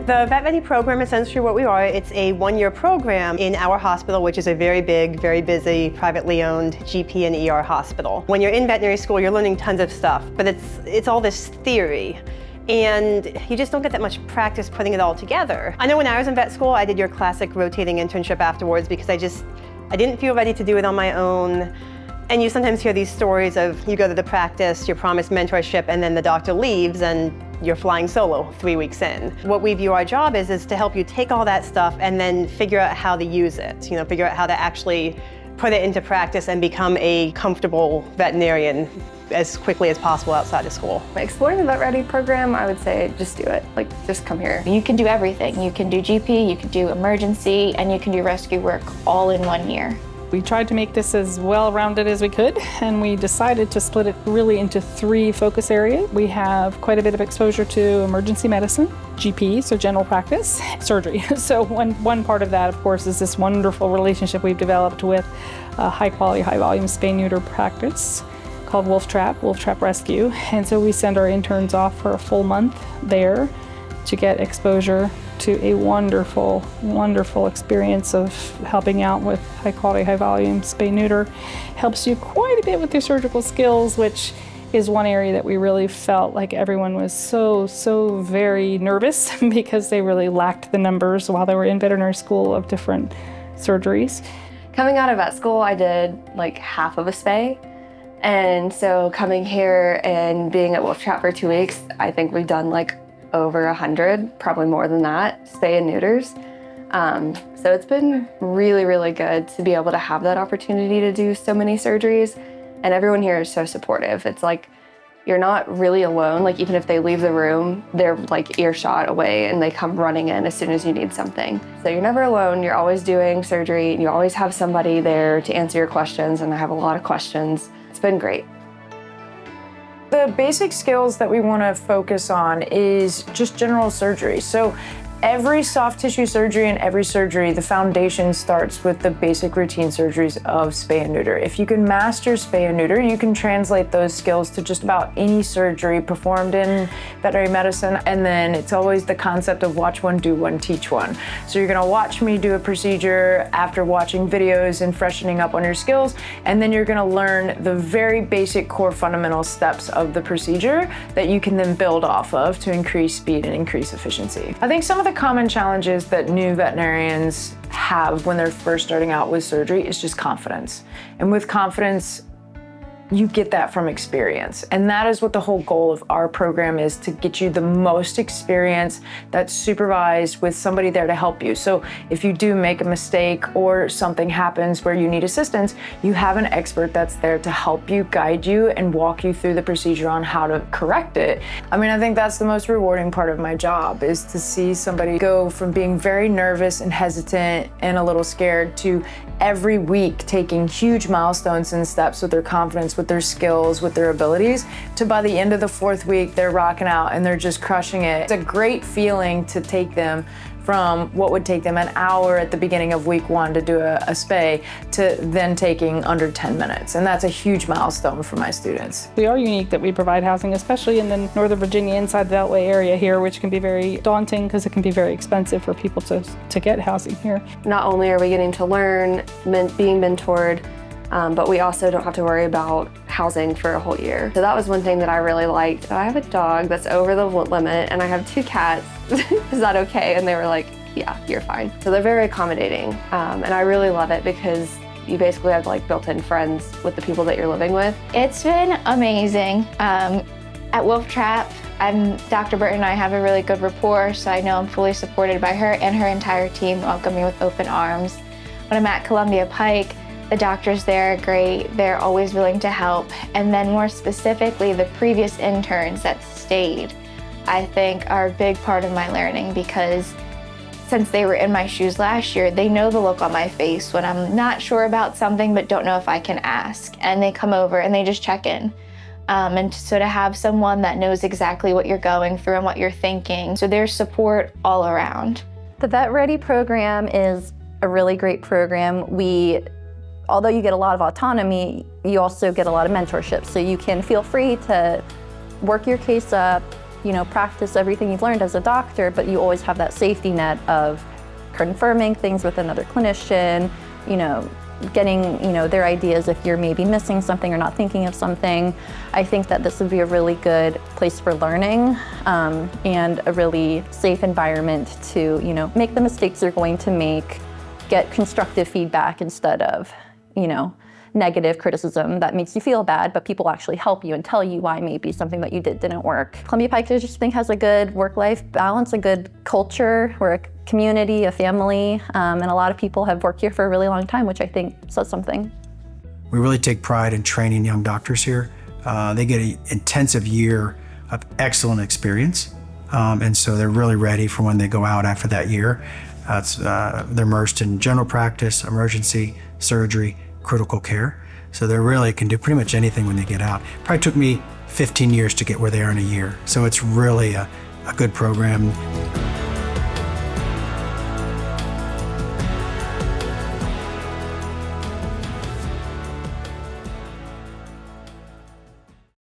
The Vet Ready program, essentially what we are, it's a one-year program in our hospital, which is a very big, very busy, privately owned GP and ER hospital. When you're in veterinary school, you're learning tons of stuff, but it's all this theory. And you just don't get that much practice putting it all together. I know when I was in vet school, I did your classic rotating internship afterwards because I didn't feel ready to do it on my own. And you sometimes hear these stories of you go to the practice, you're promised mentorship, and then the doctor leaves and you're flying solo 3 weeks in. What we view our job is to help you take all that stuff and then figure out how to use it, figure out how to actually put it into practice and become a comfortable veterinarian as quickly as possible outside of school. Exploring the Vet Ready program, I would say just do it. Just come here. You can do everything. You can do GP, you can do emergency, and you can do rescue work all in 1 year. We tried to make this as well-rounded as we could, and we decided to split it really into 3 focus areas. We have quite a bit of exposure to emergency medicine, GP, so general practice, surgery. So one part of that, of course, is this wonderful relationship we've developed with a high-quality, high-volume spay-neuter practice called Wolf Trap Rescue. And so we send our interns off for a full month there to get exposure to a wonderful, wonderful experience of helping out with high quality, high volume spay neuter. Helps you quite a bit with your surgical skills, which is one area that we really felt like everyone was so very nervous because they really lacked the numbers while they were in veterinary school of different surgeries. Coming out of vet school, I did half of a spay. And so coming here and being at Wolf Trap for 2 weeks, I think we've done over 100, probably more than that, spay and neuters. So it's been really, really good to be able to have that opportunity to do so many surgeries. And everyone here is so supportive. It's you're not really alone. Even if they leave the room, they're earshot away and they come running in as soon as you need something. So you're never alone. You're always doing surgery. You always have somebody there to answer your questions, and I have a lot of questions. It's been great. The basic skills that we want to focus on is just general surgery. So every soft tissue surgery and every surgery, the foundation starts with the basic routine surgeries of spay and neuter. If you can master spay and neuter, you can translate those skills to just about any surgery performed in veterinary medicine. And then it's always the concept of watch one, do one, teach one. So you're gonna watch me do a procedure after watching videos and freshening up on your skills. And then you're gonna learn the very basic core fundamental steps of the procedure that you can then build off of to increase speed and increase efficiency. I think some of the common challenges that new veterinarians have when they're first starting out with surgery is just confidence. And with confidence, you get that from experience. And that is what the whole goal of our program is, to get you the most experience that's supervised with somebody there to help you. So if you do make a mistake or something happens where you need assistance, you have an expert that's there to help you, guide you, and walk you through the procedure on how to correct it. I think that's the most rewarding part of my job, is to see somebody go from being very nervous and hesitant and a little scared to every week taking huge milestones and steps with their confidence, with their skills, with their abilities, to by the end of the 4th week, they're rocking out and they're just crushing it. It's a great feeling to take them from what would take them an hour at the beginning of week 1 to do a spay to then taking under 10 minutes. And that's a huge milestone for my students. We are unique that we provide housing, especially in the Northern Virginia inside the Beltway area here, which can be very daunting because it can be very expensive for people to get housing here. Not only are we getting to learn, being mentored, but we also don't have to worry about housing for a whole year. So that was one thing that I really liked. I have a dog that's over the limit, and I have 2 cats. Is that okay? And they were like, yeah, you're fine. So they're very accommodating, and I really love it because you basically have built-in friends with the people that you're living with. It's been amazing. At Wolf Trap, Dr. Burton and I have a really good rapport, so I know I'm fully supported by her, and her entire team welcome me with open arms. When I'm at Columbia Pike, the doctors there are great. They're always willing to help. And then more specifically, the previous interns that stayed, I think are a big part of my learning, because since they were in my shoes last year, they know the look on my face when I'm not sure about something but don't know if I can ask. And they come over and they just check in. And so to have someone that knows exactly what you're going through and what you're thinking, so there's support all around. The Vet Ready program is a really great program. Although you get a lot of autonomy, you also get a lot of mentorship. So you can feel free to work your case up, practice everything you've learned as a doctor, but you always have that safety net of confirming things with another clinician, getting their ideas if you're maybe missing something or not thinking of something. I think that this would be a really good place for learning and a really safe environment to make the mistakes you're going to make, get constructive feedback instead of negative criticism that makes you feel bad, but people actually help you and tell you why maybe something that you did didn't work. Columbia Pike, I just think, has a good work-life balance, a good culture. We're a community, a family, and a lot of people have worked here for a really long time, which I think says something. We really take pride in training young doctors here. They get an intensive year of excellent experience, and so they're really ready for when they go out after that year. They're immersed in general practice, emergency, surgery, critical care. So they really can do pretty much anything when they get out. Probably took me 15 years to get where they are in a year. So it's really a good program.